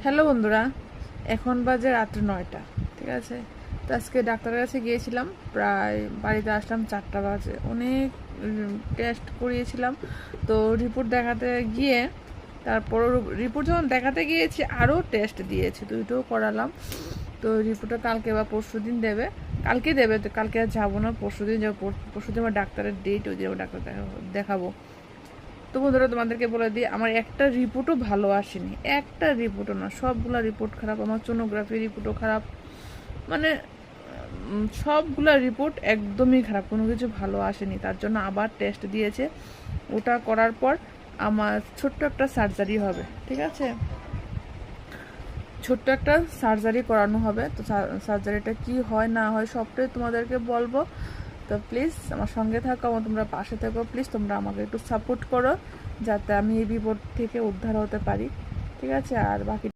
Hello বন্ধুরা, এখন বাজে রাত্র 9টা। ঠিক আছে, তো আজকে ডাক্তারের কাছে গিয়েছিলাম, প্রায় বাড়িতে আসলাম 4টা বাজে। অনেক টেস্ট করিয়েছিলাম। তো রিপোর্ট দেখাতে গিয়ে তারপর রিপোর্ট যখন দেখাতে গিয়েছি আরও টেস্ট দিয়েছি, দুইটাও করালাম। তো রিপোর্টটা কালকে বা পরশু দিন দেবে। কালকে দেবে, তো কালকে আর যাবো না, পরশু দিন যাবো। পরশু দিন আমার ডাক্তারের ডেট, ওই দিন ডাক্তার দেখাবো। তো বন্ধুরা, তোমাদেরকে বলে দিই, আমার একটা রিপোর্টও ভালো আসেনি, একটা রিপোর্টও না, সবগুলা রিপোর্ট খারাপ। আমার সোনোগ্রাফি রিপোর্টও খারাপ, মানে সবগুলা রিপোর্ট একদমই খারাপ, কোনো কিছু ভালো আসেনি। তার জন্য আবার টেস্ট দিয়েছে। ওটা করার পর আমার ছোট্ট একটা সার্জারি হবে। ঠিক আছে, ছোট্ট একটা সার্জারি করানো হবে। তো সার্জারিটা কি হয় না হয় সবটাই তোমাদেরকে বলবো। তো প্লিজ আমার সঙ্গে থাকো, আমার তোমরা পাশে থাকো, প্লিজ তোমরা আমাকে একটু সাপোর্ট করো যাতে আমি এই বিপদ থেকে উদ্ধার হতে পারি। ঠিক আছে, আর বাকি